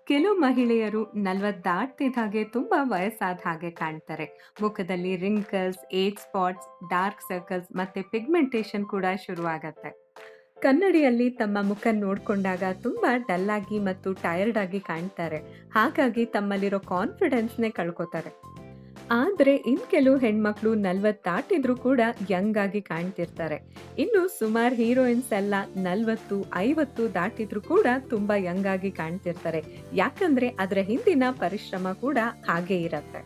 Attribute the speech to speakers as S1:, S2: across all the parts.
S1: ಕೆಲವು ಮಹಿಳೆಯರು 40 ದಾಟ್ತಿದ್ದ ಹಾಗೆ ತುಂಬಾ ವಯಸ್ಸಾದ ಹಾಗೆ ಕಾಣ್ತಾರೆ. ಮುಖದಲ್ಲಿ wrinkles, age spots, dark circles ಮತ್ತೆ ಪಿಗ್ಮೆಂಟೇಷನ್ ಕೂಡ ಶುರುವಾಗತ್ತೆ. ಕನ್ನಡಿಯಲ್ಲಿ ತಮ್ಮ ಮುಖ ನೋಡ್ಕೊಂಡಾಗ ತುಂಬಾ ಡಲ್ ಆಗಿ ಮತ್ತು ಟಯರ್ಡ್ ಆಗಿ ಕಾಣ್ತಾರೆ. ಹಾಗಾಗಿ ತಮ್ಮಲ್ಲಿರೋ ಕಾನ್ಫಿಡೆನ್ಸ್‌ನೇ ಕಳ್ಕೊತಾರೆ. ಆದ್ರೆ ಕೆಲವು ಹೆಣ್ಮಕ್ಳು 40 ದಾಟಿದ್ರು ಕೂಡ ಯಂಗ್ ಆಗಿ ಕಾಣ್ತಿರ್ತಾರೆ. ಇನ್ನು ಸುಮಾರು ಹೀರೋಯಿನ್ಸ್ ಎಲ್ಲ 40, 50 ದಾಟಿದ್ರು ಕೂಡ ತುಂಬಾ ಯಂಗ್ ಆಗಿ ಕಾಣ್ತಿರ್ತಾರೆ. ಯಾಕಂದ್ರೆ ಅದರ ಹಿಂದಿನ ಪರಿಶ್ರಮ ಕೂಡ ಹಾಗೆ ಇರತ್ತೆ.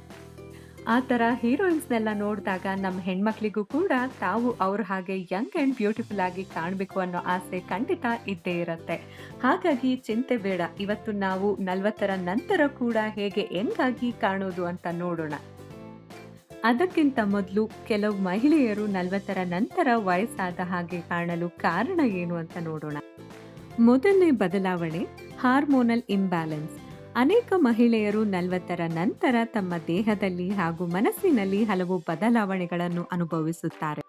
S1: ಆ ತರ ಹೀರೋಯಿನ್ಸ್‌ನೆಲ್ಲ ನೋಡಿದಾಗ ನಮ್ಮ ಹೆಣ್ಮಕ್ಳಿಗೂ ಕೂಡ ತಾವು ಅವ್ರ ಹಾಗೆ ಯಂಗ್ ಅಂಡ್ ಬ್ಯೂಟಿಫುಲ್ ಆಗಿ ಕಾಣ್ಬೇಕು ಅನ್ನೋ ಆಸೆ ಖಂಡಿತ ಇದ್ದೇ ಇರತ್ತೆ. ಹಾಗಾಗಿ ಚಿಂತೆ ಬೇಡ. ಇವತ್ತು ನಾವು 40ರ ನಂತರ ಕೂಡ ಹೇಗೆ ಯಂಗ್ ಆಗಿ ಕಾಣೋದು ಅಂತ ನೋಡೋಣ. ಅದಕ್ಕಿಂತ ಮೊದಲು ಕೆಲವು ಮಹಿಳೆಯರು 40ರ ನಂತರ ವಯಸ್ಸಾದ ಹಾಗೆ ಕಾಣಲು ಕಾರಣ ಏನು ಅಂತ ನೋಡೋಣ. ಮೊದಲನೇ ಬದಲಾವಣೆ ಹಾರ್ಮೋನಲ್ ಇಂಬ್ಯಾಲೆನ್ಸ್. ಅನೇಕ ಮಹಿಳೆಯರು 40ರ ನಂತರ ತಮ್ಮ ದೇಹದಲ್ಲಿ ಹಾಗೂ ಮನಸ್ಸಿನಲ್ಲಿ ಹಲವು ಬದಲಾವಣೆಗಳನ್ನು ಅನುಭವಿಸುತ್ತಾರೆ.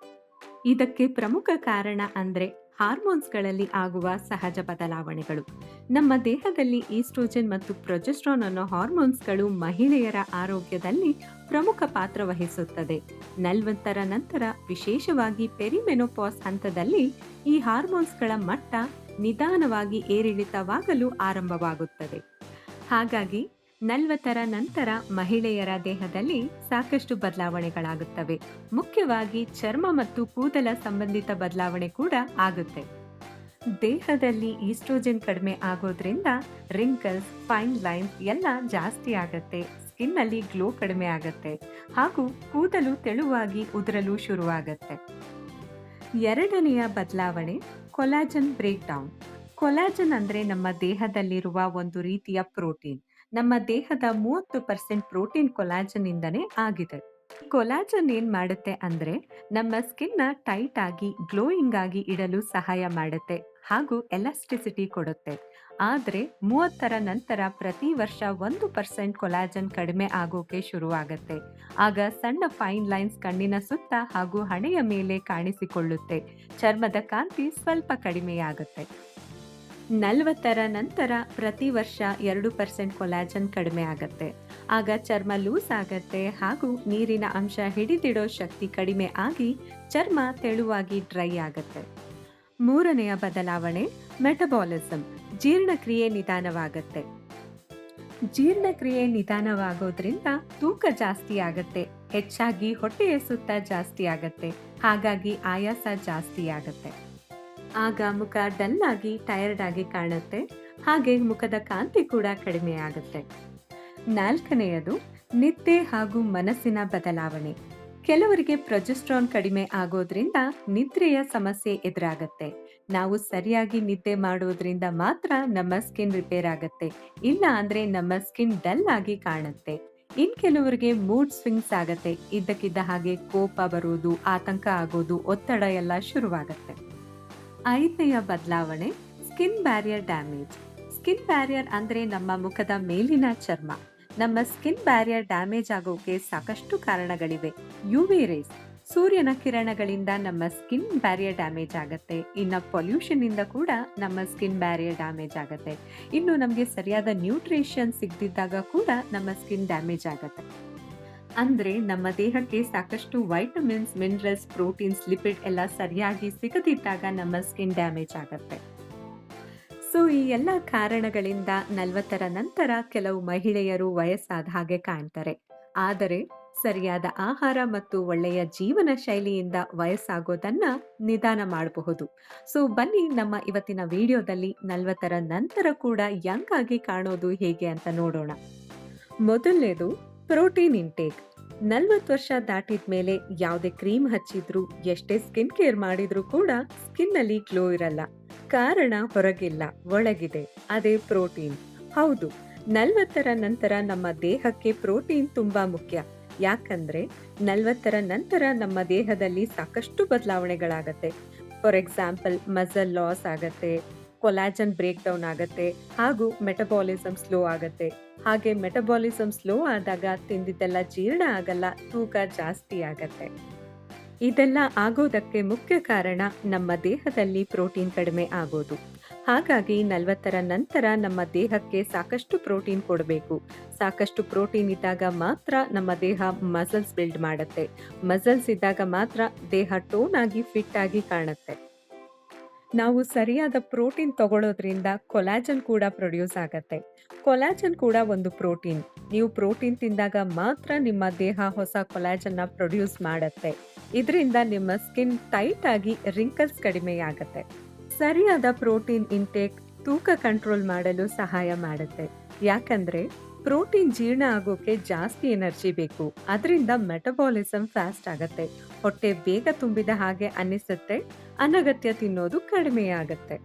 S1: ಇದಕ್ಕೆ ಪ್ರಮುಖ ಕಾರಣ ಅಂದ್ರೆ ಹಾರ್ಮೋನ್ಸ್ಗಳಲ್ಲಿ ಆಗುವ ಸಹಜ ಬದಲಾವಣೆಗಳು. ನಮ್ಮ ದೇಹದಲ್ಲಿ ಈಸ್ಟ್ರೋಜನ್ ಮತ್ತು ಪ್ರೊಜೆಸ್ಟ್ರಾನ್ ಅನ್ನೋ ಹಾರ್ಮೋನ್ಸ್ಗಳು ಮಹಿಳೆಯರ ಆರೋಗ್ಯದಲ್ಲಿ ಪ್ರಮುಖ ಪಾತ್ರ ವಹಿಸುತ್ತದೆ. 40ರ ನಂತರ ವಿಶೇಷವಾಗಿ ಪೆರಿಮೆನೋಪಾಸ್ ಹಂತದಲ್ಲಿ ಈ ಹಾರ್ಮೋನ್ಸ್ಗಳ ಮಟ್ಟ ನಿಧಾನವಾಗಿ ಏರಿಳಿತವಾಗಲು ಆರಂಭವಾಗುತ್ತದೆ. ಹಾಗಾಗಿ 40ರ ನಂತರ ಮಹಿಳೆಯರ ದೇಹದಲ್ಲಿ ಸಾಕಷ್ಟು ಬದಲಾವಣೆಗಳಾಗುತ್ತವೆ. ಮುಖ್ಯವಾಗಿ ಚರ್ಮ ಮತ್ತು ಕೂದಲ ಸಂಬಂಧಿತ ಬದಲಾವಣೆ ಕೂಡ ಆಗುತ್ತೆ. ದೇಹದಲ್ಲಿ ಈಸ್ಟ್ರೋಜನ್ ಕಡಿಮೆ ಆಗೋದ್ರಿಂದ ರಿಂಕಲ್ಸ್, ಫೈನ್ ಲೈನ್ಸ್ ಎಲ್ಲ ಜಾಸ್ತಿ ಆಗತ್ತೆ. ಸ್ಕಿನ್ ಅಲ್ಲಿ ಗ್ಲೋ ಕಡಿಮೆ ಆಗತ್ತೆ ಹಾಗೂ ಕೂದಲು ತೆಳುವಾಗಿ ಉದುರಲು ಶುರುವಾಗತ್ತೆ. ಎರಡನೆಯ ಬದಲಾವಣೆ ಕೊಲಾಜನ್ ಬ್ರೇಕ್ ಡೌನ್. ಕೊಲಾಜನ್ ಅಂದ್ರೆ ನಮ್ಮ ದೇಹದಲ್ಲಿರುವ ಒಂದು ರೀತಿಯ ಪ್ರೋಟೀನ್. ನಮ್ಮ ದೇಹದ 30% ಪ್ರೋಟೀನ್ ಕೊಲಾಜನ್ ಇಂದನೇ ಆಗಿದೆ. ಕೊಲಾಜನ್ ಏನ್ ಮಾಡುತ್ತೆ ಅಂದ್ರೆ ನಮ್ಮ ಸ್ಕಿನ್ನ ಟೈಟ್ ಆಗಿ ಗ್ಲೋಯಿಂಗ್ ಆಗಿ ಇಡಲು ಸಹಾಯ ಮಾಡುತ್ತೆ ಹಾಗೂ ಎಲಾಸ್ಟಿಸಿಟಿ ಕೊಡುತ್ತೆ. ಆದ್ರೆ 30ರ ನಂತರ ಪ್ರತಿ ವರ್ಷ 1% ಕೊಲಾಜನ್ ಕಡಿಮೆ ಆಗೋಕೆ ಶುರುವಾಗತ್ತೆ. ಆಗ ಸಣ್ಣ ಫೈನ್ ಲೈನ್ಸ್ ಕಣ್ಣಿನ ಸುತ್ತ ಹಾಗೂ ಹಣೆಯ ಮೇಲೆ ಕಾಣಿಸಿಕೊಳ್ಳುತ್ತೆ. ಚರ್ಮದ ಕಾಂತಿ ಸ್ವಲ್ಪ ಕಡಿಮೆಯಾಗುತ್ತೆ. 40ರ ನಂತರ ಪ್ರತಿ ವರ್ಷ 2% ಕೊಲಾಜನ್ ಕಡಿಮೆ ಆಗತ್ತೆ. ಆಗ ಚರ್ಮ ಲೂಸ್ ಆಗತ್ತೆ ಹಾಗೂ ನೀರಿನ ಅಂಶ ಹಿಡಿದಿಡೋ ಶಕ್ತಿ ಕಡಿಮೆ ಆಗಿ ಚರ್ಮ ತೆಳುವಾಗಿ ಡ್ರೈ ಆಗತ್ತೆ. ಮೂರನೆಯ ಬದಲಾವಣೆ ಮೆಟಬಾಲಿಸಮ್. ಜೀರ್ಣಕ್ರಿಯೆ ನಿಧಾನವಾಗತ್ತೆ. ಜೀರ್ಣಕ್ರಿಯೆ ನಿಧಾನವಾಗೋದ್ರಿಂದ ತೂಕ ಜಾಸ್ತಿ ಆಗತ್ತೆ. ಹೆಚ್ಚಾಗಿ ಹೊಟ್ಟೆಯ ಸುತ್ತ ಜಾಸ್ತಿ ಆಗತ್ತೆ. ಹಾಗಾಗಿ ಆಯಾಸ ಜಾಸ್ತಿ ಆಗತ್ತೆ. ಆಗ ಮುಖ ಡಲ್ ಆಗಿ ಟಯರ್ಡ್ ಆಗಿ ಕಾಣುತ್ತೆ. ಹಾಗೆ ಮುಖದ ಕಾಂತಿ ಕೂಡ ಕಡಿಮೆ ಆಗುತ್ತೆ. ನಾಲ್ಕನೆಯದು ನಿದ್ದೆ ಹಾಗೂ ಮನಸ್ಸಿನ ಬದಲಾವಣೆ. ಕೆಲವರಿಗೆ ಪ್ರೊಜೆಸ್ಟ್ರಾನ್ ಕಡಿಮೆ ಆಗೋದ್ರಿಂದ ನಿದ್ರೆಯ ಸಮಸ್ಯೆ ಎದುರಾಗತ್ತೆ. ನಾವು ಸರಿಯಾಗಿ ನಿದ್ದೆ ಮಾಡೋದ್ರಿಂದ ಮಾತ್ರ ನಮ್ಮ ಸ್ಕಿನ್ ರಿಪೇರ್ ಆಗತ್ತೆ. ಇಲ್ಲ ಅಂದ್ರೆ ನಮ್ಮ ಸ್ಕಿನ್ ಡಲ್ ಆಗಿ ಕಾಣುತ್ತೆ. ಕೆಲವರಿಗೆ ಮೂಡ್ ಸ್ವಿಂಗ್ಸ್ ಆಗತ್ತೆ. ಇದ್ದಕ್ಕಿದ್ದ ಹಾಗೆ ಕೋಪ ಬರೋದು, ಆತಂಕ ಆಗೋದು, ಒತ್ತಡ ಎಲ್ಲ ಶುರುವಾಗತ್ತೆ. ಐದನೆಯ ಬದಲಾವಣೆ skin barrier damage. Skin barrier ಅಂದ್ರೆ ನಮ್ಮ ಮುಖದ ಮೇಲಿನ ಚರ್ಮ. ನಮ್ಮ ಸ್ಕಿನ್ ಬ್ಯಾರಿಯರ್ ಡ್ಯಾಮೇಜ್ ಆಗೋಕೆ ಸಾಕಷ್ಟು ಕಾರಣಗಳಿವೆ. ಯುವಿ ರೇಸ್, ಸೂರ್ಯನ ಕಿರಣಗಳಿಂದ ನಮ್ಮ ಸ್ಕಿನ್ ಬ್ಯಾರಿಯರ್ ಡ್ಯಾಮೇಜ್ ಆಗತ್ತೆ. ಇನ್ನು ಪೊಲ್ಯೂಷನ್ ಇಂದ ಕೂಡ ನಮ್ಮ ಸ್ಕಿನ್ ಬ್ಯಾರಿಯರ್ ಡ್ಯಾಮೇಜ್ ಆಗತ್ತೆ. ಇನ್ನು ನಮಗೆ ಸರಿಯಾದ ನ್ಯೂಟ್ರಿಷನ್ ಸಿಗದಿದ್ದಾಗ ಕೂಡ ನಮ್ಮ ಸ್ಕಿನ್ ಡ್ಯಾಮೇಜ್ ಆಗತ್ತೆ. ಅಂದ್ರೆ ನಮ್ಮ ದೇಹಕ್ಕೆ ಸಾಕಷ್ಟು ವೈಟಮಿನ್ಸ್, ಮಿನರಲ್ಸ್, ಪ್ರೋಟೀನ್ಸ್, ಲಿಪಿಡ್ ಎಲ್ಲ ಸರಿಯಾಗಿ ಸಿಗದಿದ್ದಾಗ ನಮ್ಮ ಸ್ಕಿನ್ ಡ್ಯಾಮೇಜ್ ಆಗತ್ತೆ. ಸೊ ಈ ಎಲ್ಲ ಕಾರಣಗಳಿಂದ 40ರ ನಂತರ ಕೆಲವು ಮಹಿಳೆಯರು ವಯಸ್ಸಾದ ಹಾಗೆ ಕಾಣ್ತಾರೆ. ಆದರೆ ಸರಿಯಾದ ಆಹಾರ ಮತ್ತು ಒಳ್ಳೆಯ ಜೀವನ ಶೈಲಿಯಿಂದ ವಯಸ್ಸಾಗೋದನ್ನ ನಿಧಾನ ಮಾಡಬಹುದು. ಸೊ ಬನ್ನಿ ನಮ್ಮ ಇವತ್ತಿನ ವಿಡಿಯೋದಲ್ಲಿ 40ರ ನಂತರ ಕೂಡ ಯಂಗ್ ಆಗಿ ಕಾಣೋದು ಹೇಗೆ ಅಂತ ನೋಡೋಣ. ಮೊದಲನೇದು ಪ್ರೋಟೀನ್ ಇಂಟೇಕ್. 40 ವರ್ಷ ದಾಟಿದ ಮೇಲೆ ಯಾವುದೇ ಕ್ರೀಮ್ ಹಚ್ಚಿದ್ರು, ಎಷ್ಟೇ ಸ್ಕಿನ್ ಕೇರ್ ಮಾಡಿದ್ರು ಕೂಡ ಸ್ಕಿನ್ ಅಲ್ಲಿ ಗ್ಲೋ ಇರಲ್ಲ. ಕಾರಣ ಹೊರಗಿಲ್ಲ, ಒಳಗಿದೆ. ಅದೇ ಪ್ರೋಟೀನ್. ಹೌದು, 40ರ ನಂತರ ನಮ್ಮ ದೇಹಕ್ಕೆ ಪ್ರೋಟೀನ್ ತುಂಬಾ ಮುಖ್ಯ. ಯಾಕಂದ್ರೆ 40ರ ನಂತರ ನಮ್ಮ ದೇಹದಲ್ಲಿ ಸಾಕಷ್ಟು ಬದಲಾವಣೆಗಳಾಗತ್ತೆ. ಫಾರ್ ಎಕ್ಸಾಂಪಲ್ ಮಸಲ್ ಲಾಸ್ ಆಗತ್ತೆ, ಕೊಲಾಜನ್ ಬ್ರೇಕ್ ಡೌನ್ ಆಗತ್ತೆ ಹಾಗೂ ಮೆಟಬಾಲಿಸಮ್ ಸ್ಲೋ ಆಗತ್ತೆ. ಹಾಗೆ ಮೆಟಬಾಲಿಸಮ್ ಸ್ಲೋ ಆದಾಗ ತಿಂದಿದ್ದೆಲ್ಲ ಜೀರ್ಣ ಆಗಲ್ಲ, ತೂಕ ಜಾಸ್ತಿ ಆಗತ್ತೆ. ಇದೆಲ್ಲ ಆಗೋದಕ್ಕೆ ಮುಖ್ಯ ಕಾರಣ ನಮ್ಮ ದೇಹದಲ್ಲಿ ಪ್ರೋಟೀನ್ ಕಡಿಮೆ ಆಗೋದು. ಹಾಗಾಗಿ 40ರ ನಂತರ ನಮ್ಮ ದೇಹಕ್ಕೆ ಸಾಕಷ್ಟು ಪ್ರೋಟೀನ್ ಕೊಡಬೇಕು. ಸಾಕಷ್ಟು ಪ್ರೋಟೀನ್ ಇದ್ದಾಗ ಮಾತ್ರ ನಮ್ಮ ದೇಹ ಮಸಲ್ಸ್ ಬಿಲ್ಡ್ ಮಾಡುತ್ತೆ. ಮಸಲ್ಸ್ ಇದ್ದಾಗ ಮಾತ್ರ ದೇಹ ಟೋನ್ ಆಗಿ ಫಿಟ್ ಆಗಿ ಕಾಣುತ್ತೆ. ನಾವು ಸರಿಯಾದ ಪ್ರೋಟೀನ್ ತಗೊಳ್ಳೋದ್ರಿಂದ ಕೊಲಾಜನ್ ಕೂಡ ಪ್ರೊಡ್ಯೂಸ್ ಆಗತ್ತೆ. ಕೊಲಾಜನ್ ಕೂಡ ಒಂದು ಪ್ರೋಟೀನ್. ನೀವು ಪ್ರೋಟೀನ್ ತಿಂದಾಗ ಮಾತ್ರ ನಿಮ್ಮ ದೇಹ ಹೊಸ ಕೊಲಾಜನ್ನ ಪ್ರೊಡ್ಯೂಸ್ ಮಾಡತ್ತೆ. ಇದರಿಂದ ನಿಮ್ಮ ಸ್ಕಿನ್ ಟೈಟ್ ಆಗಿ ರಿಂಕಲ್ಸ್ ಕಡಿಮೆಯಾಗತ್ತೆ. ಸರಿಯಾದ ಪ್ರೋಟೀನ್ ಇಂಟೇಕ್ ತೂಕ ಕಂಟ್ರೋಲ್ ಮಾಡಲು ಸಹಾಯ ಮಾಡುತ್ತೆ. ಯಾಕಂದ್ರೆ ಪ್ರೋಟೀನ್ ಜೀರ್ಣ ಆಗೋಕೆ ಜಾಸ್ತಿ ಎನರ್ಜಿ ಬೇಕು. ಅದರಿಂದ ಮೆಟಬಾಲಿಸಮ್ ಫಾಸ್ಟ್ ಆಗತ್ತೆ. ಹೊಟ್ಟೆ ಬೇಗ ತುಂಬಿದ ಹಾಗೆ ಅನ್ನಿಸುತ್ತೆ. ಅನಗತ್ಯ ತಿನ್ನೋದು ಕಡಿಮೆಯಾಗತ್ತೆ.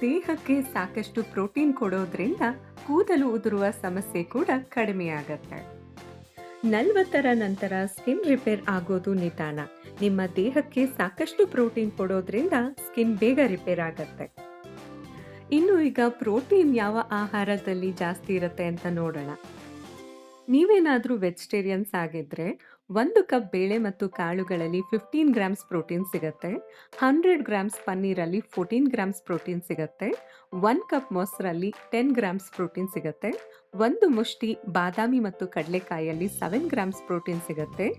S1: ದೇಹಕ್ಕೆ ಸಾಕಷ್ಟು ಪ್ರೋಟೀನ್ ಕೊಡೋದ್ರಿಂದ ಕೂದಲು ಉದುರುವ ಸಮಸ್ಯೆ ಕೂಡ ಕಡಿಮೆಯಾಗತ್ತೆ. 40ರ ನಂತರ ಸ್ಕಿನ್ ರಿಪೇರ್ ಆಗೋದು ನಿಧಾನ. ನಿಮ್ಮ ದೇಹಕ್ಕೆ ಸಾಕಷ್ಟು ಪ್ರೋಟೀನ್ ಕೊಡೋದ್ರಿಂದ ಸ್ಕಿನ್ ಬೇಗ ರಿಪೇರ್ ಆಗತ್ತೆ. ಇನ್ನು ಈಗ ಪ್ರೋಟೀನ್ ಯಾವ ಆಹಾರದಲ್ಲಿ ಜಾಸ್ತಿ ಇರುತ್ತೆ ಅಂತ ನೋಡೋಣ. ನೀವೇನಾದ್ರೂ ವೆಜಿಟೇರಿಯನ್ಸ್ ಆಗಿದ್ರೆ 1 ಕಪ್ ಬೇಳೆ ಮತ್ತು ಕಾಳುಗಳಲ್ಲಿ 15 ಗ್ರಾಮ್ಸ್ ಪ್ರೋಟೀನ್ ಸಿಗತ್ತೆ. 100 ಗ್ರಾಮ್ಸ್ ಪನ್ನೀರಲ್ಲಿ 14 ಗ್ರಾಮ್ಸ್ ಪ್ರೋಟೀನ್ ಸಿಗತ್ತೆ. 1 ಕಪ್ ಮೊಸರಲ್ಲಿ 10 ಗ್ರಾಮ್ಸ್ ಪ್ರೋಟೀನ್ ಸಿಗತ್ತೆ. 1 ಮುಷ್ಟಿ ಬಾದಾಮಿ ಮತ್ತು ಕಡಲೆಕಾಯಲ್ಲಿ 7 ಗ್ರಾಮ್ಸ್ ಪ್ರೋಟೀನ್ ಸಿಗತ್ತೆ.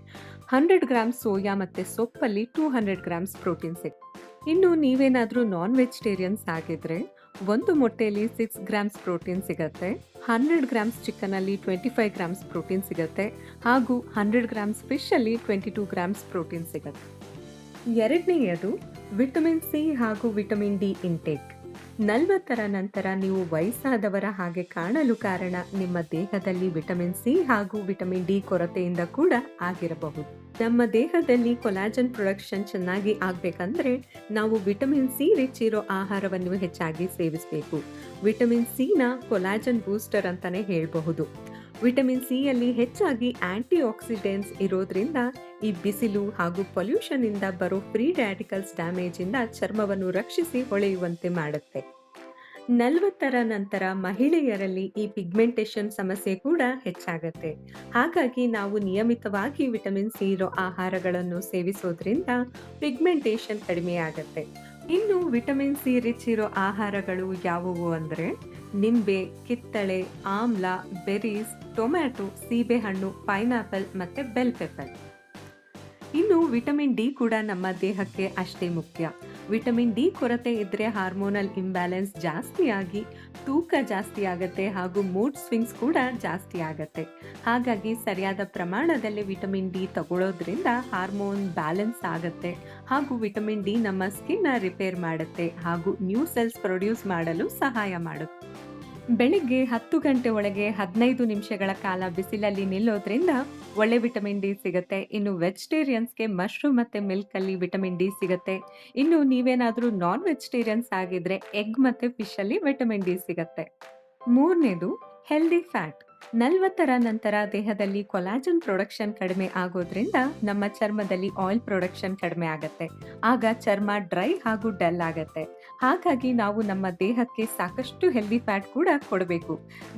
S1: 100 ಗ್ರಾಮ್ಸ್ ಸೋಯಾ ಮತ್ತು ಸೊಪ್ಪಲ್ಲಿ 200 ಗ್ರಾಮ್ಸ್ ಪ್ರೋಟೀನ್ ಸಿಗುತ್ತೆ. ಇನ್ನು ನೀವೇನಾದ್ರೂ ನಾನ್ ವೆಜಿಟೇರಿಯನ್ಸ್ ಆಗಿದ್ರೆ 1 ಮೊಟ್ಟೆಯಲ್ಲಿ 6 ಗ್ರಾಮ್ಸ್ ಪ್ರೋಟೀನ್ ಸಿಗತ್ತೆ. 100 ಗ್ರಾಮ್ಸ್ ಚಿಕನಲ್ಲಿ 25 ಗ್ರಾಮ್ಸ್ ಪ್ರೋಟೀನ್ ಸಿಗತ್ತೆ. ಹಾಗೂ 100 ಗ್ರಾಮ್ಸ್ ಫಿಶಲ್ಲಿ 22 ಗ್ರಾಮ್ಸ್ ಪ್ರೋಟೀನ್ ಸಿಗತ್ತೆ. ಎರಡನೆಯದು ವಿಟಮಿನ್ ಸಿ ಹಾಗೂ ವಿಟಮಿನ್ ಡಿ ಇಂಟೇಕ್. 40ರ ನಂತರ ನೀವು ವಯಸ್ಸಾದವರ ಹಾಗೆ ಕಾಣಲು ಕಾರಣ ನಿಮ್ಮ ದೇಹದಲ್ಲಿ ವಿಟಮಿನ್ ಸಿ ಹಾಗೂ ವಿಟಮಿನ್ ಡಿ ಕೊರತೆಯಿಂದ ಕೂಡ ಆಗಿರಬಹುದು. ನಮ್ಮ ದೇಹದಲ್ಲಿ ಕೊಲಾಜನ್ ಪ್ರೊಡಕ್ಷನ್ ಚೆನ್ನಾಗಿ ಆಗ್ಬೇಕಂದ್ರೆ ನಾವು ವಿಟಮಿನ್ ಸಿ ರಿಚ್ ಇರೋ ಆಹಾರವನ್ನು ಹೆಚ್ಚಾಗಿ ಸೇವಿಸಬೇಕು. ವಿಟಮಿನ್ ಸಿ ನ ಕೊಲಾಜನ್ ಬೂಸ್ಟರ್ ಅಂತಾನೆ ಹೇಳಬಹುದು. ವಿಟಮಿನ್ ಸಿ ಯಲ್ಲಿ ಹೆಚ್ಚಾಗಿ ಆಂಟಿ ಆಕ್ಸಿಡೆಂಟ್ಸ್ ಇರೋದ್ರಿಂದ ಈ ಬಿಸಿಲು ಹಾಗೂ ಪೊಲ್ಯೂಷನ್ ಇಂದ ಬರೋ ಫ್ರೀ ರ್ಯಾಡಿಕಲ್ಸ್ ಡ್ಯಾಮೇಜ್ ಇಂದ ಚರ್ಮವನ್ನು ರಕ್ಷಿಸಿ ಹೊಳೆಯುವಂತೆ ಮಾಡುತ್ತೆ. 40ರ ನಂತರ ಮಹಿಳೆಯರಲ್ಲಿ ಈ ಪಿಗ್ಮೆಂಟೇಷನ್ ಸಮಸ್ಯೆ ಕೂಡ ಹೆಚ್ಚಾಗತ್ತೆ. ಹಾಗಾಗಿ ನಾವು ನಿಯಮಿತವಾಗಿ ವಿಟಮಿನ್ ಸಿ ಇರೋ ಆಹಾರಗಳನ್ನು ಸೇವಿಸೋದ್ರಿಂದ ಪಿಗ್ಮೆಂಟೇಷನ್ ಕಡಿಮೆಯಾಗತ್ತೆ. ಇನ್ನು ವಿಟಮಿನ್ ಸಿ ರಿಚ್ ಇರೋ ಆಹಾರಗಳು ಯಾವುವು ಅಂದ್ರೆ ನಿಂಬೆ, ಕಿತ್ತಳೆ, ಆಮ್ಲ, ಬೆರೀಸ್, ಟೊಮ್ಯಾಟೊ, ಸೀಬೆಹಣ್ಣು, ಪೈನಾಪಲ್ ಮತ್ತೆ ಬೆಲ್ ಪೆಪ್ಪರ್. ಇನ್ನು ವಿಟಮಿನ್ ಡಿ ಕೂಡ ನಮ್ಮ ದೇಹಕ್ಕೆ ಅಷ್ಟೇ ಮುಖ್ಯ. ವಿಟಮಿನ್ ಡಿ ಕೊರತೆ ಇದ್ರೆ ಹಾರ್ಮೋನಲ್ ಇಂಬ್ಯಾಲೆನ್ಸ್ ಜಾಸ್ತಿ ಆಗಿ ತೂಕ ಜಾಸ್ತಿ ಆಗತ್ತೆ ಹಾಗೂ ಮೂಡ್ ಸ್ವಿಂಗ್ಸ್ ಕೂಡ ಜಾಸ್ತಿ ಆಗತ್ತೆ. ಹಾಗಾಗಿ ಸರಿಯಾದ ಪ್ರಮಾಣದಲ್ಲಿ ವಿಟಮಿನ್ ಡಿ ತಗೊಳ್ಳೋದ್ರಿಂದ ಹಾರ್ಮೋನ್ ಬ್ಯಾಲೆನ್ಸ್ ಆಗತ್ತೆ ಹಾಗೂ ವಿಟಮಿನ್ ಡಿ ನಮ್ಮ ಸ್ಕಿನ್ ರಿಪೇರ್ ಮಾಡುತ್ತೆ ಹಾಗೂ ನ್ಯೂ ಸೆಲ್ಸ್ ಪ್ರೊಡ್ಯೂಸ್ ಮಾಡಲು ಸಹಾಯ ಮಾಡುತ್ತೆ. ಬೆಳಿಗ್ಗೆ 10 ಗಂಟೆ ಒಳಗೆ 15 ನಿಮಿಷಗಳ ಕಾಲ ಬಿಸಿಲಲ್ಲಿ ನಿಲ್ಲೋದ್ರಿಂದ ಒಳ್ಳೆ ವಿಟಮಿನ್ ಡಿ ಸಿಗತ್ತೆ. ಇನ್ನು ವೆಜಿಟೇರಿಯನ್ಸ್ಗೆ ಮಶ್ರೂಮ್ ಮತ್ತೆ ಮಿಲ್ಕ್ ಅಲ್ಲಿ ವಿಟಮಿನ್ ಡಿ ಸಿಗತ್ತೆ. ಇನ್ನು ನೀವೇನಾದ್ರೂ ನಾನ್ ವೆಜಿಟೇರಿಯನ್ಸ್ ಆಗಿದ್ರೆ ಎಗ್ ಮತ್ತೆ ಫಿಶ್ ಅಲ್ಲಿ ವಿಟಮಿನ್ ಡಿ ಸಿಗತ್ತೆ. ಮೂರನೇದು ಹೆಲ್ದಿ ಫ್ಯಾಟ್. 40ರ ನಂತರ ದೇಹದಲ್ಲಿ ಕೊಲಾಜನ್ ಪ್ರೊಡಕ್ಷನ್ ಕಡಿಮೆ ಆಗೋದ್ರಿಂದ ನಮ್ಮ ಚರ್ಮದಲ್ಲಿ ಆಯಿಲ್ ಪ್ರೊಡಕ್ಷನ್ ಕಡಿಮೆ ಆಗತ್ತೆ. ಆಗ ಚರ್ಮ ಡ್ರೈ ಹಾಗೂ ಡಲ್ ಆಗತ್ತೆ. ಹಾಗಾಗಿ ನಾವು ನಮ್ಮ ದೇಹಕ್ಕೆ ಸಾಕಷ್ಟು ಹೆಲ್ದಿ ಫ್ಯಾಟ್ ಕೂಡ ಕೊಡಬೇಕು.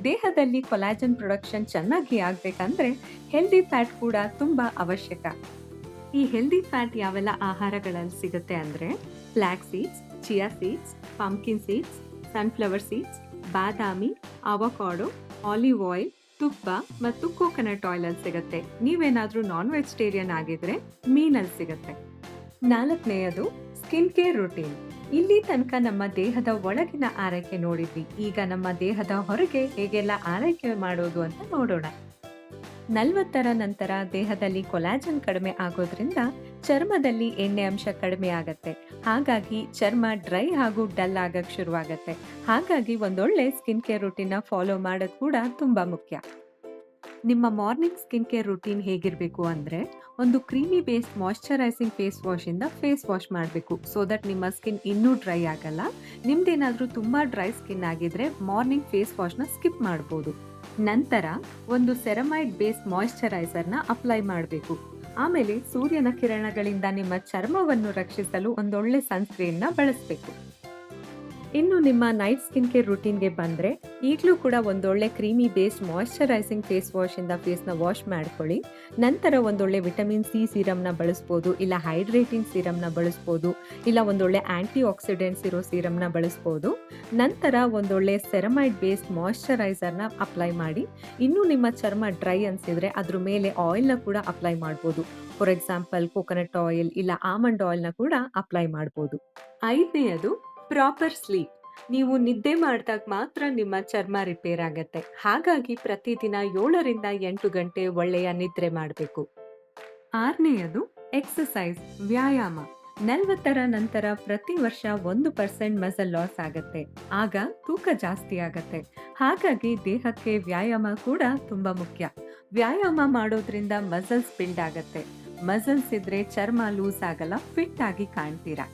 S1: ದೇಹದಲ್ಲಿ ಕೊಲಾಜನ್ ಪ್ರೊಡಕ್ಷನ್ ಚೆನ್ನಾಗಿ ಆಗ್ಬೇಕಂದ್ರೆ ಹೆಲ್ದಿ ಫ್ಯಾಟ್ ಕೂಡ ತುಂಬಾ ಅವಶ್ಯಕ. ಈ ಹೆಲ್ದಿ ಫ್ಯಾಟ್ ಯಾವೆಲ್ಲ ಆಹಾರಗಳಲ್ಲಿ ಸಿಗುತ್ತೆ ಅಂದ್ರೆ flax seeds, chia seeds, pumpkin seeds, sunflower seeds, ಬಾದಾಮಿ, ಅವಕಾಡೋ, ಆಲಿವ್ ಆಯಿಲ್, ತುಪ್ಪ ಮತ್ತು ಕೋಕೋನಟ್ ಆಯಿಲ್ ಅಲ್ಲಿ ಸಿಗುತ್ತೆ. ನೀವೇನಾದ್ರೂ ನಾನ್ ವೆಜಿಟೇರಿಯನ್ ಆಗಿದ್ರೆ ಮೀನಲ್ಲಿ ಸಿಗುತ್ತೆ. 4ನೇಯದು ಸ್ಕಿನ್ ಕೇರ್ ರುಟೀನ್. ಇಲ್ಲಿ ತನಕ ನಮ್ಮ ದೇಹದ ಒಳಗಿನ ಆರೈಕೆ ನೋಡಿದ್ವಿ. ಈಗ ನಮ್ಮ ದೇಹದ ಹೊರಗೆ ಹೇಗೆಲ್ಲ ಆರೈಕೆ ಮಾಡೋದು ಅಂತ ನೋಡೋಣ. 40ರ ನಂತರ ದೇಹದಲ್ಲಿ ಕೊಲಾಜನ್ ಕಡಿಮೆ ಆಗೋದ್ರಿಂದ ಚರ್ಮದಲ್ಲಿ ಎಣ್ಣೆ ಅಂಶ ಕಡಿಮೆ ಆಗತ್ತೆ. ಹಾಗಾಗಿ ಚರ್ಮ ಡ್ರೈ ಹಾಗೂ ಡಲ್ ಆಗಕ್ ಶುರುವಾಗತ್ತೆ. ಹಾಗಾಗಿ ಒಂದೊಳ್ಳೆ ಸ್ಕಿನ್ ಕೇರ್ ರುಟೀನ್ ಫಾಲೋ ಮಾಡೋದು ಕೂಡ ತುಂಬಾ ಮುಖ್ಯ. ನಿಮ್ಮ ಮಾರ್ನಿಂಗ್ ಸ್ಕಿನ್ ಕೇರ್ ರುಟೀನ್ ಹೇಗಿರಬೇಕು ಅಂದ್ರೆ ಒಂದು creamy based moisturising face wash ಇಂದ ಫೇಸ್ ವಾಶ್ ಮಾಡಬೇಕು. ಸೊ ದಟ್ ನಿಮ್ಮ ಸ್ಕಿನ್ ಇನ್ನೂ ಡ್ರೈ ಆಗಲ್ಲ. ನಿಮ್ದೇನಾದ್ರೂ ತುಂಬಾ ಡ್ರೈ ಸ್ಕಿನ್ ಆಗಿದ್ರೆ ಮಾರ್ನಿಂಗ್ ಫೇಸ್ ವಾಶ್ನ ಸ್ಕಿಪ್ ಮಾಡಬಹುದು. ನಂತರ ಒಂದು ಸೆರಮೈಡ್ ಬೇಸ್ಡ್ ಮಾಯಶ್ಚರೈಸರ್ನ ಅಪ್ಲೈ ಮಾಡಬೇಕು. ಆಮೇಲೆ ಸೂರ್ಯನ ಕಿರಣಗಳಿಂದ ನಿಮ್ಮ ಚರ್ಮವನ್ನು ರಕ್ಷಿಸಲು ಒಂದೊಳ್ಳೆ ಸನ್ಸ್ಕ್ರೀನ್ನ ಬಳಸಬೇಕು. ಇನ್ನು ನಿಮ್ಮ ನೈಟ್ ಸ್ಕಿನ್ ಕೇರ್ ರೂಟೀನ್‌ಗೆ ಬಂದ್ರೆ, ಈಗ್ಲೂ ಕೂಡ ಒಂದೊಳ್ಳೆ ಕ್ರೀಮಿ ಬೇಸ್ಡ್ ಮಾಯಿಶ್ಚರೈಸಿಂಗ್ ಫೇಸ್ ವಾಶಿಂದ ಫೇಸ್‌ನ ವಾಶ್ ಮಾಡ್ಕೊಳ್ಳಿ. ನಂತರ ಒಂದೊಳ್ಳೆ ವಿಟಮಿನ್ ಸಿ ಸೀರಮ್‌ನ ಬಳಸ್ಬೋದು, ಇಲ್ಲ ಹೈಡ್ರೇಟಿಂಗ್ ಸೀರಮ್‌ನ ಬಳಸ್ಬೋದು, ಇಲ್ಲ ಒಂದೊಳ್ಳೆ ಆಂಟಿ ಆಕ್ಸಿಡೆಂಟ್ಸ್ ಇರೋ ಸೀರಮ್‌ನ ಬಳಸ್ಬೋದು. ನಂತರ ಒಂದೊಳ್ಳೆ ಸೆರಮೈಡ್ ಬೇಸ್ಡ್ ಮಾಯಿಶ್ಚರೈಸರ್‌ನ ಅಪ್ಲೈ ಮಾಡಿ. ಇನ್ನೂ ನಿಮ್ಮ ಚರ್ಮ ಡ್ರೈ ಅನ್ಸಿದ್ರೆ ಅದ್ರ ಮೇಲೆ ಆಯಿಲ್‌ನ ಕೂಡ ಅಪ್ಲೈ ಮಾಡ್ಬೋದು. ಫಾರ್ ಎಕ್ಸಾಂಪಲ್ ಕೋಕೋನಟ್ ಆಯಿಲ್ ಇಲ್ಲ ಆಮಂಡ್ ಆಯಿಲ್‌ನ ಕೂಡ ಅಪ್ಲೈ ಮಾಡ್ಬೋದು. 5ನೇಯದು ಪ್ರಾಪರ್ ಸ್ಲೀಪ್. ನೀವು ನಿದ್ದೆ ಮಾಡ್ದಾಗ ಮಾತ್ರ ನಿಮ್ಮ ಚರ್ಮ ರಿಪೇರ್ ಆಗತ್ತೆ. ಹಾಗಾಗಿ ಪ್ರತಿದಿನ 7ರಿಂದ 8 ಗಂಟೆ ಒಳ್ಳೆಯ ನಿದ್ರೆ ಮಾಡ್ಬೇಕು. 6ನೇಯದು ಎಕ್ಸರ್ಸೈಸ್, ವ್ಯಾಯಾಮ. 40ರ ನಂತರ ಪ್ರತಿ ವರ್ಷ 1% ಮಸಲ್ ಲಾಸ್ ಆಗತ್ತೆ. ಆಗ ತೂಕ ಜಾಸ್ತಿ ಆಗತ್ತೆ. ಹಾಗಾಗಿ ದೇಹಕ್ಕೆ ವ್ಯಾಯಾಮ ಕೂಡ ತುಂಬಾ ಮುಖ್ಯ. ವ್ಯಾಯಾಮ ಮಾಡೋದ್ರಿಂದ ಮಸಲ್ಸ್ ಬಿಲ್ಡ್ ಆಗತ್ತೆ. ಮಸಲ್ಸ್ ಇದ್ರೆ ಚರ್ಮ ಲೂಸ್ ಆಗಲ್ಲ, ಫಿಟ್ ಆಗಿ ಕಾಣ್ತೀರಾ.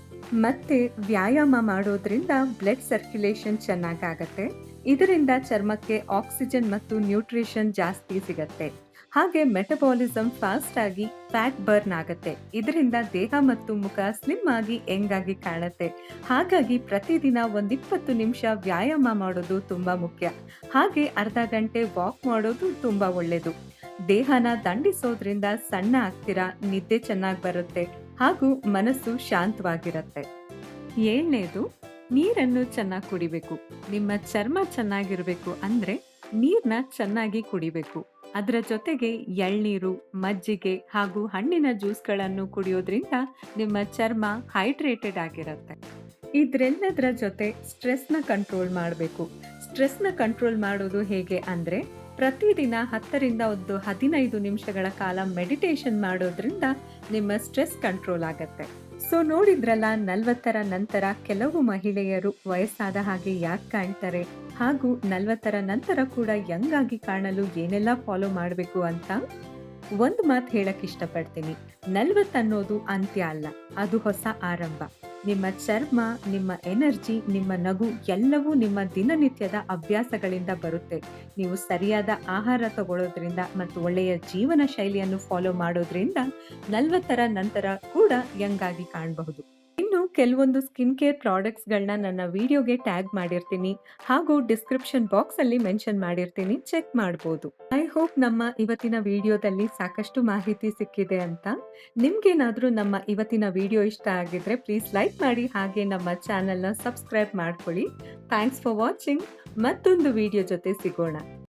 S1: ಮತ್ತೆ ವ್ಯಾಯಾಮ ಮಾಡೋದ್ರಿಂದ ಬ್ಲಡ್ ಸರ್ಕ್ಯುಲೇಷನ್ ಚೆನ್ನಾಗಾಗತ್ತೆ. ಇದರಿಂದ ಚರ್ಮಕ್ಕೆ ಆಕ್ಸಿಜನ್ ಮತ್ತು ನ್ಯೂಟ್ರಿಷನ್ ಜಾಸ್ತಿ ಸಿಗತ್ತೆ. ಹಾಗೆ ಮೆಟಬಾಲಿಸಮ್ ಫಾಸ್ಟ್ ಆಗಿ ಫ್ಯಾಟ್ ಬರ್ನ್ ಆಗತ್ತೆ. ಇದರಿಂದ ದೇಹ ಮತ್ತು ಮುಖ ಸ್ಲಿಮ್ ಆಗಿ ಯಂಗ್ ಆಗಿ ಕಾಣತ್ತೆ. ಹಾಗಾಗಿ ಪ್ರತಿದಿನ 20 ನಿಮಿಷ ವ್ಯಾಯಾಮ ಮಾಡೋದು ತುಂಬಾ ಮುಖ್ಯ. ಹಾಗೆ ಅರ್ಧ ಗಂಟೆ ವಾಕ್ ಮಾಡೋದು ತುಂಬಾ ಒಳ್ಳೇದು. ದೇಹನ ದಂಡಿಸೋದ್ರಿಂದ ಸಣ್ಣ ಆಗ್ತೀರಾ, ನಿದ್ದೆ ಚೆನ್ನಾಗಿ ಬರುತ್ತೆ ಹಾಗೂ ಮನಸ್ಸು ಶಾಂತವಾಗಿರತ್ತೆ. 7ನೇದು ನೀರನ್ನು ಚೆನ್ನಾಗಿ ಕುಡಿಬೇಕು. ನಿಮ್ಮ ಚರ್ಮ ಚೆನ್ನಾಗಿರ್ಬೇಕು ಅಂದ್ರೆ ನೀರ್ನ ಚೆನ್ನಾಗಿ ಕುಡಿಬೇಕು. ಅದರ ಜೊತೆಗೆ ಎಳ್ನೀರು, ಮಜ್ಜಿಗೆ ಹಾಗೂ ಹಣ್ಣಿನ ಜ್ಯೂಸ್ಗಳನ್ನು ಕುಡಿಯೋದ್ರಿಂದ ನಿಮ್ಮ ಚರ್ಮ ಹೈಡ್ರೇಟೆಡ್ ಆಗಿರತ್ತೆ. ಇದ್ರೆಲ್ಲದರ ಜೊತೆ ಸ್ಟ್ರೆಸ್‌ನ ಕಂಟ್ರೋಲ್ ಮಾಡಬೇಕು. ಸ್ಟ್ರೆಸ್‌ನ ಕಂಟ್ರೋಲ್ ಮಾಡೋದು ಹೇಗೆ ಅಂದ್ರೆ ಪ್ರತಿದಿನ 10ರಿಂದ 15 ನಿಮಿಷಗಳ ಕಾಲ ಮೆಡಿಟೇಷನ್ ಮಾಡೋದ್ರಿಂದ ನಿಮ್ಮ ಸ್ಟ್ರೆಸ್ ಕಂಟ್ರೋಲ್ ಆಗತ್ತೆ. ಸೊ ನೋಡಿದ್ರಲ್ಲ, 40ರ ನಂತರ ಕೆಲವು ಮಹಿಳೆಯರು ವಯಸ್ಸಾದ ಹಾಗೆ ಯಾಕೆ ಕಾಣ್ತಾರೆ ಹಾಗೂ 40ರ ನಂತರ ಕೂಡ ಯಂಗ್ ಆಗಿ ಕಾಣಲು ಏನೆಲ್ಲ ಫಾಲೋ ಮಾಡಬೇಕು ಅಂತ. ಒಂದು ಮಾತು ಹೇಳಕ್ ಇಷ್ಟಪಡ್ತೀನಿ. 40 ಅನ್ನೋದು ಅಂತ್ಯ ಅಲ್ಲ, ಅದು ಹೊಸ ಆರಂಭ. ನಿಮ್ಮ ಚರ್ಮ, ನಿಮ್ಮ ಎನರ್ಜಿ, ನಿಮ್ಮ ನಗು ಎಲ್ಲವೂ ನಿಮ್ಮ ದಿನನಿತ್ಯದ ಅಭ್ಯಾಸಗಳಿಂದ ಬರುತ್ತೆ. ನೀವು ಸರಿಯಾದ ಆಹಾರ ತಗೊಳ್ಳೋದ್ರಿಂದ ಮತ್ತು ಒಳ್ಳೆಯ ಜೀವನ ಶೈಲಿಯನ್ನು ಫಾಲೋ ಮಾಡೋದ್ರಿಂದ 40ರ ನಂತರ ಕೂಡ ಯಂಗ್ ಆಗಿ ಕಾಣಬಹುದು. ಇನ್ನು ಕೆಲವೊಂದು ಸ್ಕಿನ್ ಕೇರ್ ಪ್ರಾಡಕ್ಟ್ಸ್‌ಗಳನ್ನ ನನ್ನ ವಿಡಿಯೋಗೆ ಟ್ಯಾಗ್ ಮಾಡಿರ್ತೀನಿ ಹಾಗೂ ಡಿಸ್ಕ್ರಿಪ್ಷನ್ ಬಾಕ್ಸ್ ಅಲ್ಲಿ ಮೆನ್ಷನ್ ಮಾಡಿರ್ತೀನಿ, ಚೆಕ್ ಮಾಡ್ಬೋದು. ಐ ಹೋಪ್ ನಮ್ಮ ಇವತ್ತಿನ ವಿಡಿಯೋದಲ್ಲಿ ಸಾಕಷ್ಟು ಮಾಹಿತಿ ಸಿಕ್ಕಿದೆ ಅಂತ. ನಿಮ್ಗೇನಾದ್ರೂ ನಮ್ಮ ಇವತ್ತಿನ ವಿಡಿಯೋ ಇಷ್ಟ ಆಗಿದ್ರೆ ಪ್ಲೀಸ್ ಲೈಕ್ ಮಾಡಿ, ಹಾಗೆ ನಮ್ಮ ಚಾನೆಲ್‌ನ ಸಬ್ಸ್ಕ್ರೈಬ್ ಮಾಡ್ಕೊಳ್ಳಿ. Thanks for watching. ಮತ್ತೊಂದು ವಿಡಿಯೋ ಜೊತೆ ಸಿಗೋಣ.